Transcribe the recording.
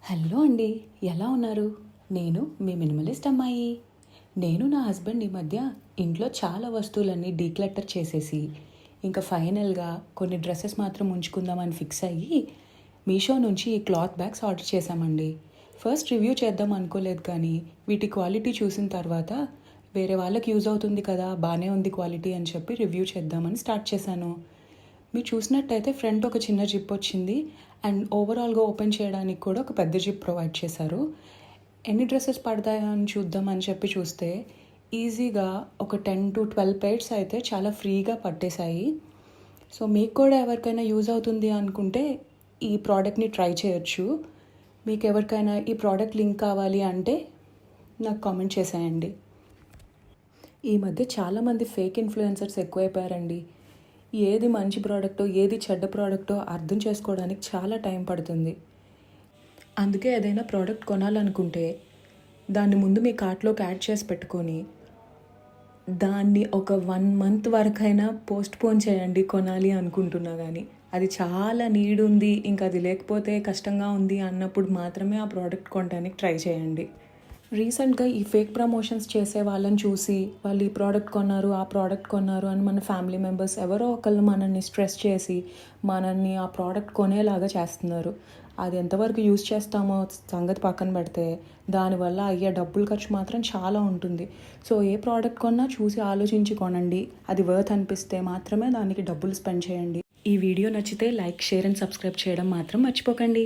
Hello అండి, ఎలా ఉన్నారు? నేను మీ మినిమలిస్ట్ అమ్మాయి. నేను నా హస్బెండ్ ఈ మధ్య ఇంట్లో చాలా వస్తువులన్నీ డీక్లటర్ చేసేసి ఇంకా ఫైనల్గా కొన్ని డ్రెస్సెస్ మాత్రం ఉంచుకుందామని ఫిక్స్ అయ్యి మీషో నుంచి ఈ క్లాత్ బ్యాగ్స్ ఆర్డర్ చేశామండి. ఫస్ట్ రివ్యూ చేద్దాం అనుకోలేదు, కానీ వీటి క్వాలిటీ చూసిన తర్వాత వేరే వాళ్ళకి యూజ్ అవుతుంది కదా, బాగానే ఉంది క్వాలిటీ అని చెప్పి రివ్యూ చేద్దామని స్టార్ట్ చేశాను. మీరు చూసినట్టయితే ఫ్రంట్ ఒక చిన్న జిప్ వచ్చింది అండ్ ఓవరాల్గా ఓపెన్ చేయడానికి కూడా ఒక పెద్ద జిప్ ప్రొవైడ్ చేశారు. ఎన్ని డ్రెస్సెస్ పడతాయా అని చూద్దామని చెప్పి చూస్తే ఈజీగా ఒక 10 to 12 పెయిర్స్ అయితే చాలా ఫ్రీగా పట్టేశాయి. సో మీకు కూడా ఎవరికైనా యూజ్ అవుతుంది అనుకుంటే ఈ ప్రోడక్ట్ని ట్రై చేయొచ్చు. మీకు ఎవరికైనా ఈ ప్రోడక్ట్ లింక్ కావాలి అంటే నాకు కామెంట్ చేసేయండి. ఈ మధ్య చాలామంది ఫేక్ ఇన్ఫ్లుయెన్సర్స్ ఎక్కువైపోయారండి. ఏది మంచి ప్రోడక్టో ఏది చెడ్డ ప్రోడక్టో అర్థం చేసుకోవడానికి చాలా టైం పడుతుంది. అందుకే ఏదైనా ప్రోడక్ట్ కొనాలనుకుంటే దాన్ని ముందు మీ కార్ట్లోకి యాడ్ చేసి పెట్టుకొని దాన్ని ఒక 1 month వరకైనా పోస్ట్పోన్ చేయండి కొనాలి అనుకుంటున్నా. కానీ అది చాలా నీడ్ ఉంది, ఇంకా అది లేకపోతే కష్టంగా ఉంది అన్నప్పుడు మాత్రమే ఆ ప్రోడక్ట్ కొనడానికి ట్రై చేయండి. రీసెంట్గా ఈ ఫేక్ ప్రమోషన్స్ చేసే వాళ్ళని చూసి వాళ్ళు ఈ ప్రోడక్ట్ కొన్నారు ఆ ప్రోడక్ట్ కొన్నారు అని మన ఫ్యామిలీ మెంబర్స్ ఎవరో ఒకళ్ళు మనల్ని స్ట్రెస్ చేసి మనల్ని ఆ ప్రోడక్ట్ కొనేలాగా చేస్తున్నారు. అది ఎంతవరకు యూజ్ చేస్తామో సంగతి పక్కన పెడితే దానివల్ల అయ్యే డబ్బుల ఖర్చు మాత్రం చాలా ఉంటుంది. సో ఏ ప్రోడక్ట్ కొన్నా చూసి ఆలోచించి కొనండి. అది వర్త్ అనిపిస్తే మాత్రమే దానికి డబ్బులు స్పెండ్ చేయండి. ఈ వీడియో నచ్చితే లైక్, షేర్ అండ్ సబ్స్క్రైబ్ చేయడం మాత్రం మర్చిపోకండి.